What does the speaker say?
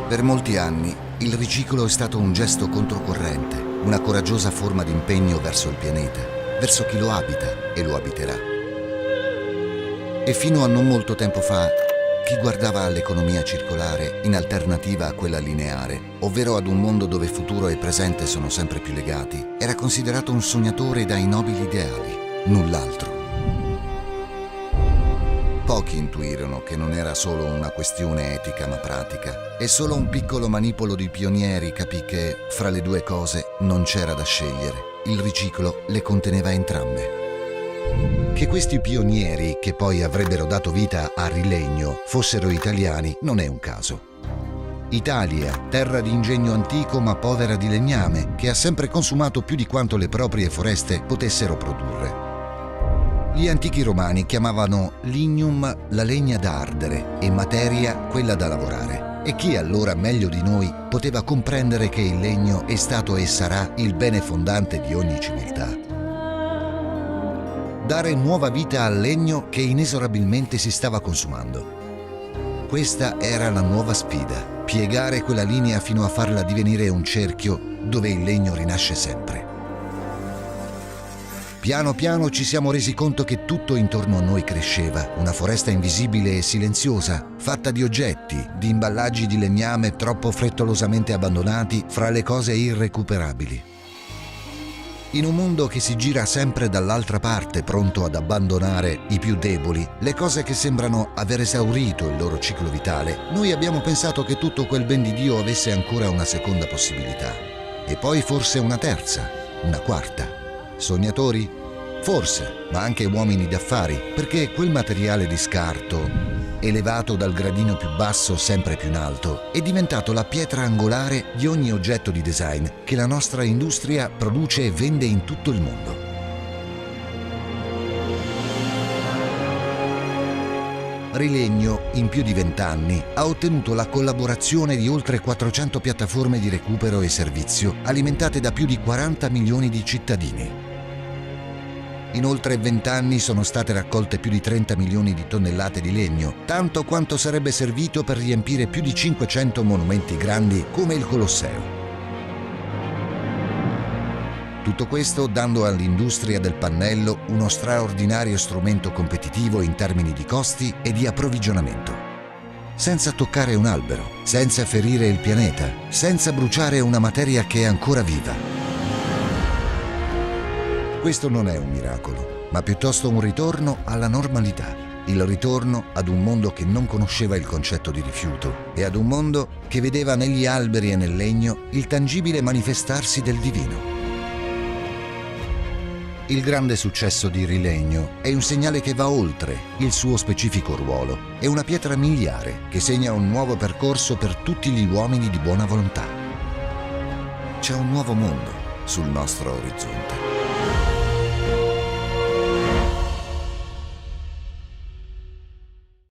Per molti anni il riciclo è stato un gesto controcorrente, una coraggiosa forma di impegno verso il pianeta, verso chi lo abita e lo abiterà. E fino a non molto tempo fa, chi guardava all'economia circolare in alternativa a quella lineare, ovvero ad un mondo dove futuro e presente sono sempre più legati, era considerato un sognatore dai nobili ideali, null'altro. Pochi intuirono che non era solo una questione etica ma pratica, e solo un piccolo manipolo di pionieri capì che, fra le due cose, non c'era da scegliere. Il riciclo le conteneva entrambe. Che questi pionieri, che poi avrebbero dato vita a Rilegno, fossero italiani non è un caso. Italia, terra di ingegno antico ma povera di legname, che ha sempre consumato più di quanto le proprie foreste potessero produrre. Gli antichi romani chiamavano lignum la legna da ardere e materia quella da lavorare. E chi allora meglio di noi poteva comprendere che il legno è stato e sarà il bene fondante di ogni civiltà? Dare nuova vita al legno che inesorabilmente si stava consumando. Questa era la nuova sfida, piegare quella linea fino a farla divenire un cerchio dove il legno rinasce sempre. Piano piano ci siamo resi conto che tutto intorno a noi cresceva, una foresta invisibile e silenziosa, fatta di oggetti, di imballaggi di legname troppo frettolosamente abbandonati fra le cose irrecuperabili. In un mondo che si gira sempre dall'altra parte, pronto ad abbandonare i più deboli, le cose che sembrano aver esaurito il loro ciclo vitale, noi abbiamo pensato che tutto quel ben di Dio avesse ancora una seconda possibilità. E poi forse una terza, una quarta. Sognatori? Forse, ma anche uomini d'affari, perché quel materiale di scarto, elevato dal gradino più basso sempre più in alto, è diventato la pietra angolare di ogni oggetto di design che la nostra industria produce e vende in tutto il mondo. Rilegno, in più di 20 anni, ha ottenuto la collaborazione di oltre 400 piattaforme di recupero e servizio, alimentate da più di 40 milioni di cittadini. In oltre 20 anni sono state raccolte più di 30 milioni di tonnellate di legno, tanto quanto sarebbe servito per riempire più di 500 monumenti grandi come il Colosseo. Tutto questo dando all'industria del pannello uno straordinario strumento competitivo in termini di costi e di approvvigionamento. Senza toccare un albero, senza ferire il pianeta, senza bruciare una materia che è ancora viva. Questo non è un miracolo, ma piuttosto un ritorno alla normalità. Il ritorno ad un mondo che non conosceva il concetto di rifiuto e ad un mondo che vedeva negli alberi e nel legno il tangibile manifestarsi del divino. Il grande successo di Rilegno è un segnale che va oltre il suo specifico ruolo. È una pietra miliare che segna un nuovo percorso per tutti gli uomini di buona volontà. C'è un nuovo mondo sul nostro orizzonte.